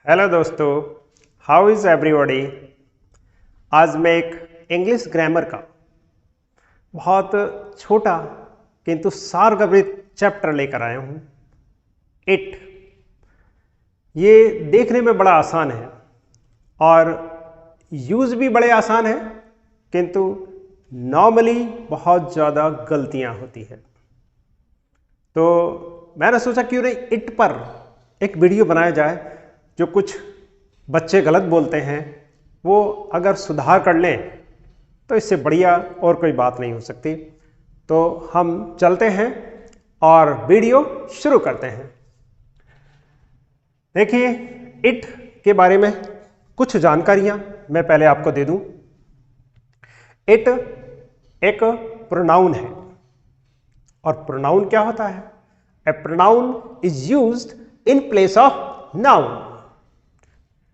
Hello दोस्तों, how is everybody. आज मैं एक इंग्लिश ग्रामर का बहुत छोटा किंतु सारगर्भित चैप्टर लेकर आया हूँ। इट। ये देखने में बड़ा आसान है और यूज़ भी बड़े आसान है, किंतु नॉर्मली बहुत ज़्यादा गलतियाँ होती है। तो मैंने सोचा क्यों नहीं इट पर एक वीडियो बनाया जाए। जो कुछ बच्चे गलत बोलते हैं वो अगर सुधार कर लें तो इससे बढ़िया और कोई बात नहीं हो सकती। तो हम चलते हैं और वीडियो शुरू करते हैं। देखिए, इट के बारे में कुछ जानकारियां मैं पहले आपको दे दूं। इट एक प्रोनाउन है और प्रोनाउन क्या होता है? A pronoun is used in place of noun.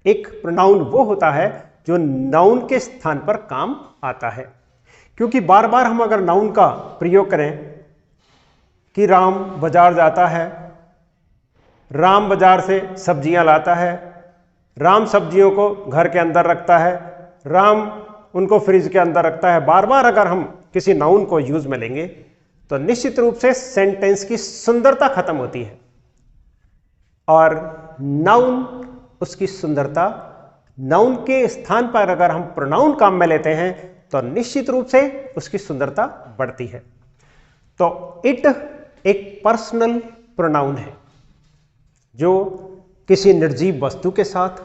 एक प्रोनाउन वो होता है जो नाउन के स्थान पर काम आता है। क्योंकि बार बार हम अगर नाउन का प्रयोग करें कि राम बाजार जाता है, राम बाजार से सब्जियां लाता है, राम सब्जियों को घर के अंदर रखता है, राम उनको फ्रिज के अंदर रखता है, बार बार अगर हम किसी नाउन को यूज में लेंगे तो निश्चित रूप से सेंटेंस की सुंदरता खत्म होती है। और नाउन उसकी सुंदरता, नाउन के स्थान पर अगर हम प्रोनाउन काम में लेते हैं तो निश्चित रूप से उसकी सुंदरता बढ़ती है। तो इट एक पर्सनल प्रोनाउन है जो किसी निर्जीव वस्तु के साथ,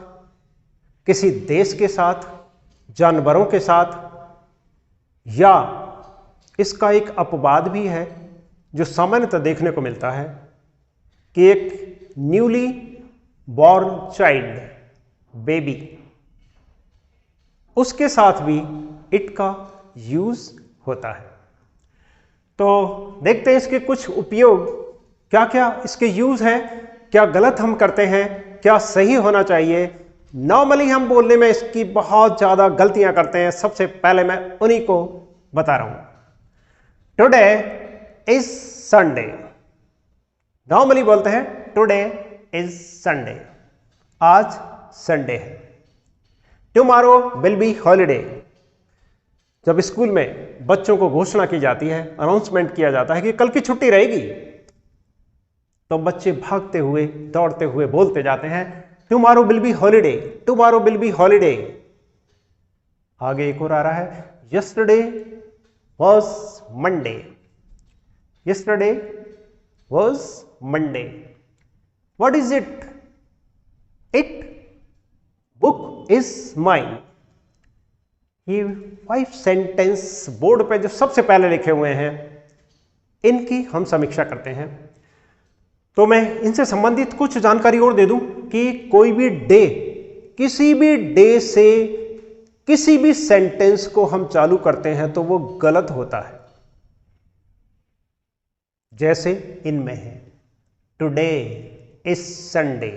किसी देश के साथ, जानवरों के साथ, या इसका एक अपवाद भी है जो सामान्यतः देखने को मिलता है कि एक न्यूली बॉर्न चाइल्ड, बेबी, उसके साथ भी इट का यूज होता है। तो देखते हैं इसके कुछ उपयोग, क्या क्या इसके यूज हैं, क्या गलत हम करते हैं, क्या सही होना चाहिए। नॉर्मली हम बोलने में इसकी बहुत ज्यादा गलतियां करते हैं। सबसे पहले मैं उन्हीं को बता रहा हूं। Today is Sunday. नॉर्मली बोलते हैं टुडे इज संडे, आज संडे है। Tomorrow will be holiday. जब स्कूल में बच्चों को घोषणा की जाती है, अनाउंसमेंट किया जाता है कि कल की छुट्टी रहेगी, तो बच्चे भागते हुए, दौड़ते हुए बोलते जाते हैं tomorrow will be holiday, tomorrow will be holiday. आगे एक और आ रहा है, yesterday was Monday, yesterday was Monday. What is it? It book is mine. ये 5 सेंटेंस बोर्ड पे जो सबसे पहले लिखे हुए हैं, इनकी हम समीक्षा करते हैं। तो मैं इनसे संबंधित कुछ जानकारी और दे दूं कि कोई भी डे, किसी भी डे से किसी भी सेंटेंस को हम चालू करते हैं तो वो गलत होता है। जैसे इनमें है टुडे इज संडे,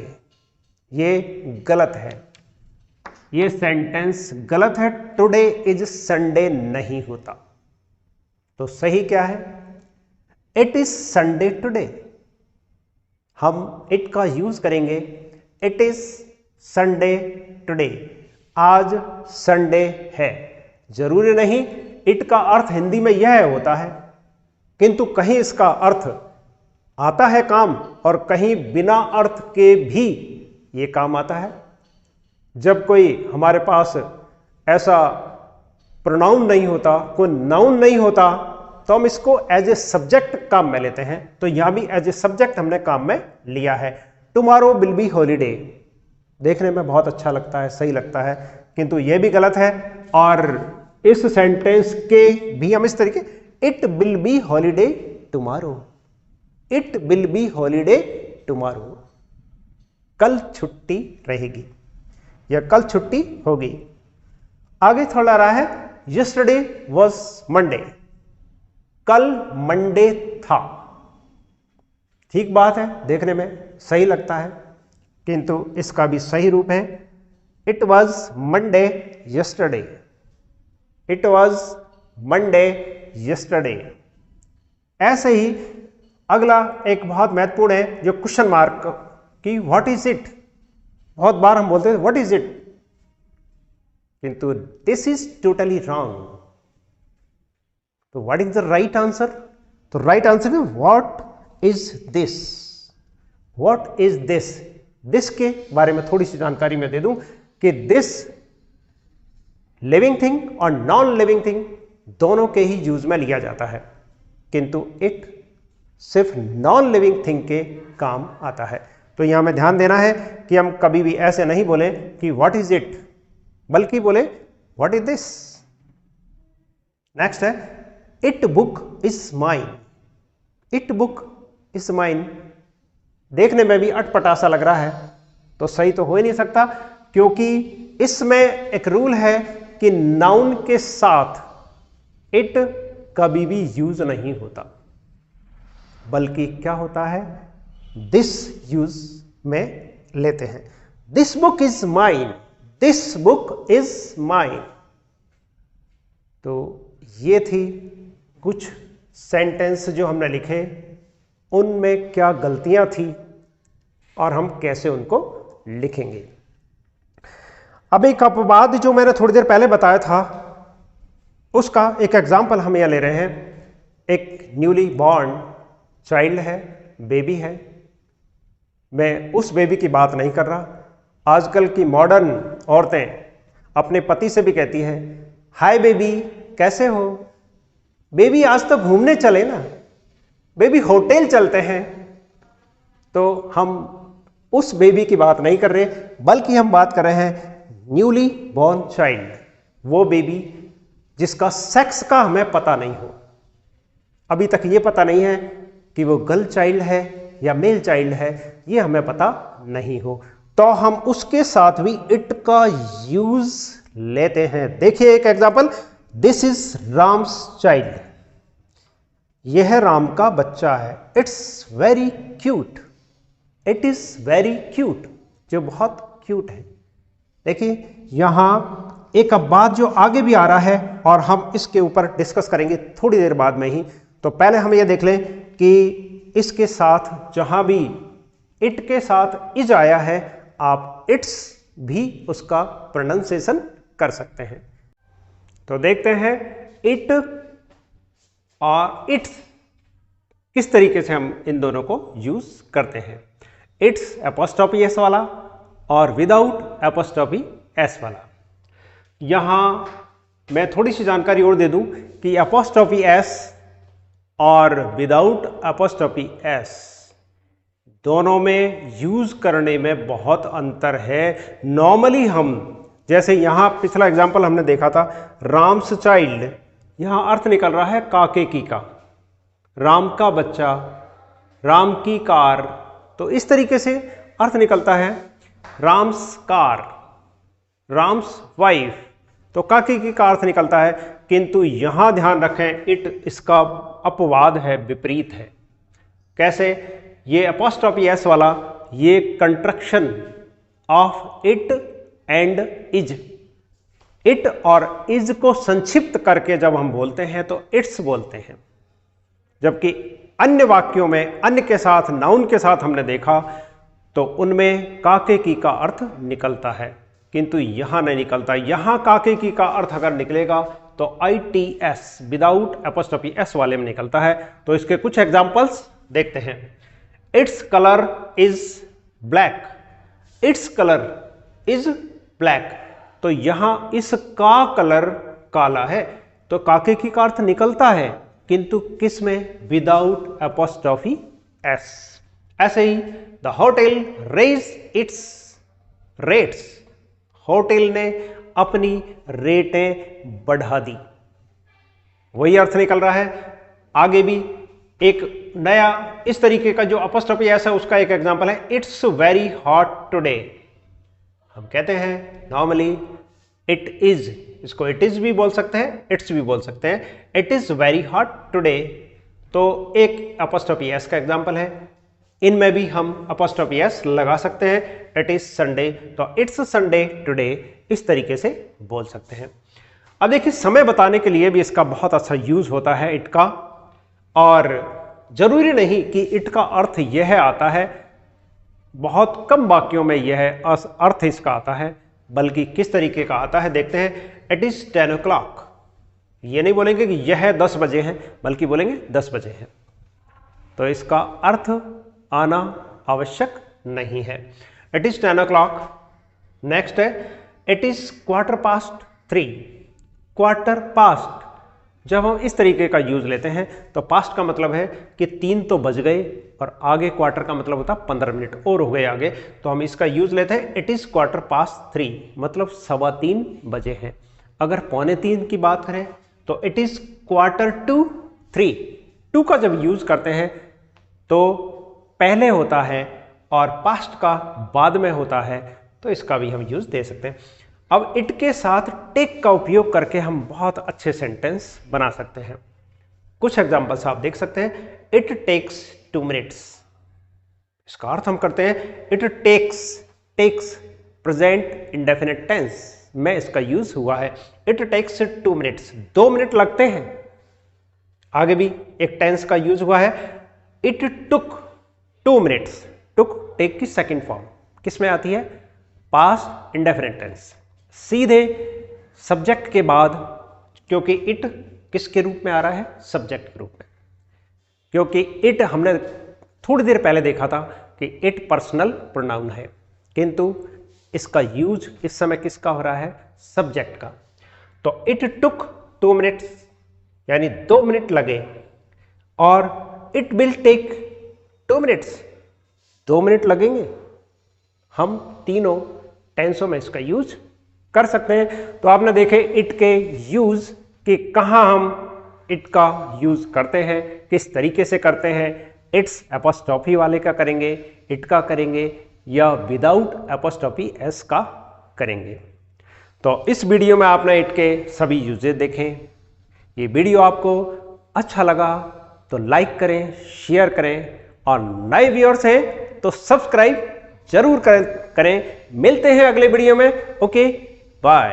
ये गलत है, ये सेंटेंस गलत है। टुडे इज संडे नहीं होता। तो सही क्या है? It is Sunday today. हम इट का यूज करेंगे, इट इज संडे टुडे, आज संडे है। जरूरी नहीं इट का अर्थ हिंदी में यह होता है, किंतु कहीं इसका अर्थ आता है काम और कहीं बिना अर्थ के भी ये काम आता है। जब कोई हमारे पास ऐसा प्रोनाउन नहीं होता, कोई नाउन नहीं होता, तो हम इसको एज ए सब्जेक्ट काम में लेते हैं। तो यहां भी एज ए सब्जेक्ट हमने काम में लिया है। टुमारो विल बी हॉलीडे देखने में बहुत अच्छा लगता है, सही लगता है, किंतु यह भी गलत है। और इस सेंटेंस के भी हम इस तरीके, it will be holiday tomorrow, it will be holiday tomorrow, कल छुट्टी रहेगी या कल छुट्टी होगी। आगे थोड़ा रहा है यस्टरडे वॉज मंडे, कल मंडे था। ठीक बात है, देखने में सही लगता है, किंतु इसका भी सही रूप है it was Monday yesterday, it was Monday yesterday. ऐसे ही अगला एक बहुत महत्वपूर्ण है जो क्वेश्चन मार्क की, व्हाट इज इट, बहुत बार हम बोलते हैं व्हाट इज इट, किंतु दिस इज टोटली रॉन्ग। तो what is the right answer? तो राइट आंसर है what is this. What is this, this के बारे में थोड़ी सी जानकारी मैं दे दूं कि दिस लिविंग थिंग और नॉन लिविंग थिंग दोनों के ही यूज में लिया जाता है, किंतु इट सिर्फ नॉन लिविंग थिंग के काम आता है। तो यहां में ध्यान देना है कि हम कभी भी ऐसे नहीं बोलें कि व्हाट इज इट, बल्कि बोले व्हाट इज दिस। नेक्स्ट है it book is mine. It book is mine देखने में भी अटपटा सा लग रहा है, तो सही तो हो ही नहीं सकता, क्योंकि इसमें एक रूल है कि नाउन के साथ इट कभी भी यूज नहीं होता, बल्कि क्या होता है, दिस यूज में लेते हैं। This book is mine, this book is mine. तो ये थी कुछ सेंटेंस जो हमने लिखे, उनमें क्या गलतियां थी और हम कैसे उनको लिखेंगे। अब एक अपवाद जो मैंने थोड़ी देर पहले बताया था, उसका एक एग्जाम्पल हम यह ले रहे हैं। एक न्यूली बॉर्न चाइल्ड है, बेबी है। मैं उस बेबी की बात नहीं कर रहा। आजकल की मॉडर्न औरतें अपने पति से भी कहती हैं, हाय बेबी कैसे हो, बेबी आज तो घूमने चले ना, बेबी होटल चलते हैं। तो हम उस बेबी की बात नहीं कर रहे, बल्कि हम बात कर रहे हैं न्यूली बॉर्न चाइल्ड, वो बेबी जिसका सेक्स का हमें पता नहीं हो। अभी तक ये पता नहीं है कि वो गर्ल चाइल्ड है या मेल चाइल्ड है, ये हमें पता नहीं हो, तो हम उसके साथ भी इट का यूज लेते हैं। देखिए एक example, this is Ram's child, यह राम का बच्चा है। It's very cute, it is very cute, जो बहुत क्यूट है। देखिए यहां एक बात जो आगे भी आ रहा है और हम इसके ऊपर डिस्कस करेंगे थोड़ी देर बाद में ही। तो पहले हम ये देख लें कि इसके साथ जहां भी इट के साथ इज आया है, आप इट्स भी उसका प्रोनाउंसिएशन कर सकते हैं। तो देखते हैं इट और इट्स किस तरीके से हम इन दोनों को यूज करते हैं। इट्स एपोस्ट्रोफी एस वाला और विदाउट एपोस्ट्रोफी एस वाला। यहां मैं थोड़ी सी जानकारी और दे दूं कि एपोस्ट्रोफी एस और विदाउट एपोस्ट्रोफी एस दोनों में यूज करने में बहुत अंतर है। नॉर्मली हम जैसे यहां पिछला एग्जांपल हमने देखा था राम्स चाइल्ड, यहां अर्थ निकल रहा है काके की का, राम का बच्चा, राम की कार, तो इस तरीके से अर्थ निकलता है। राम्स कार, राम्स वाइफ, तो काके की का अर्थ निकलता है। किंतु यहां ध्यान रखें इट इसका अपवाद है, विपरीत है। कैसे? ये एपोस्ट्रोफी एस वाला ये construction of it and is, it और इज को संक्षिप्त करके जब हम बोलते हैं तो इट्स बोलते हैं, जबकि अन्य वाक्यों में अन्य के साथ नाउन के साथ हमने देखा तो उनमें काके की का अर्थ निकलता है, किंतु यहां नहीं निकलता। यहां काके की का अर्थ अगर निकलेगा तो ITS विदाउट एपोस्ट्रोफी एस वाले में निकलता है। तो इसके कुछ एग्जांपल्स देखते हैं। Its colour is black, its colour is black, तो यहां इस का कलर काला है, तो काके की का अर्थ निकलता है, किंतु किस में? Without apostrophe s. ऐसे ही the hotel raise its rates, hotel ने अपनी रेटें बढ़ा दी, वही अर्थ निकल रहा है। आगे भी एक नया इस तरीके का जो एपोस्ट्रोफी एस है उसका एक एग्जांपल है इट्स वेरी हॉट टुडे। हम कहते हैं नॉर्मली इट इज, इसको इट इज भी बोल सकते हैं, इट्स भी बोल सकते हैं। It is very hot today, तो एक एपोस्ट्रोफी एस का एग्जांपल है। इनमें भी हम एपोस्ट्रोफी एस लगा सकते हैं। इट इज संडे, तो इट्स संडे टुडे, इस तरीके से बोल सकते हैं। अब देखिए समय बताने के लिए भी इसका बहुत अच्छा यूज होता है इट का, और जरूरी नहीं कि इट का अर्थ यह आता है बहुत कम वाक्यों में यह अर्थ इसका आता है, बल्कि किस तरीके का आता है देखते हैं। It is 10 o'clock। ये नहीं बोलेंगे कि यह 10 बजे हैं, बल्कि बोलेंगे 10 बजे हैं। तो इसका अर्थ आना आवश्यक नहीं है। It is 10 o'clock। नेक्स्ट है इट इज 3:15। क्वार्टर पास्ट, जब हम इस तरीके का यूज लेते हैं तो पास्ट का मतलब है कि 3 तो बज गए, और आगे क्वार्टर का मतलब होता है 15 मिनट और हो गए आगे, तो हम इसका यूज लेते हैं इट इज 3:15, मतलब 3:15 बजे हैं। अगर 2:45 की बात करें तो इट इज 2:45। 2 का जब यूज करते हैं तो पहले होता है और पास्ट का बाद में होता है, तो इसका भी हम यूज दे सकते हैं। अब इट के साथ टेक का उपयोग करके हम बहुत अच्छे सेंटेंस बना सकते हैं। कुछ एग्जांपल्स आप देख सकते हैं। इट टेक्स 2 मिनट्स, इसका अर्थ हम करते हैं it takes present indefinite tense में इसका यूज हुआ है। इट टेक्स 2 मिनट्स, 2 मिनट लगते हैं। आगे भी एक टेंस का यूज हुआ है, it took 2 minutes. Took take की सेकंड फॉर्म किस में आती है? Past indefinite tense. सीधे सब्जेक्ट के बाद, क्योंकि इट किसके रूप में आ रहा है? सब्जेक्ट के रूप में। क्योंकि इट हमने थोड़ी देर पहले देखा था कि इट पर्सनल प्रोनाउन है, किंतु इसका यूज इस समय किसका हो रहा है? सब्जेक्ट का। तो इट टुक 2 मिनट्स, यानी 2 मिनट लगे, और it will take 2 minutes, 2 minute लगेंगे। हम तीनों टेंसों में इसका यूज कर सकते हैं। तो आपने देखे इट के यूज कि कहाँ हम इट का यूज करते हैं, किस तरीके से करते हैं। इट्स एपोस्ट्रोफी वाले का करेंगे, इट का करेंगे, या विदाउट एपोस्ट्रोफी एस का करेंगे। तो इस वीडियो में आपने इट के सभी यूजेस देखें। ये वीडियो आपको अच्छा लगा तो लाइक करें, शेयर करें, और नए व्यूअर्स हैं तो सब्सक्राइब जरूर करें। मिलते हैं अगले वीडियो में। Okay, bye.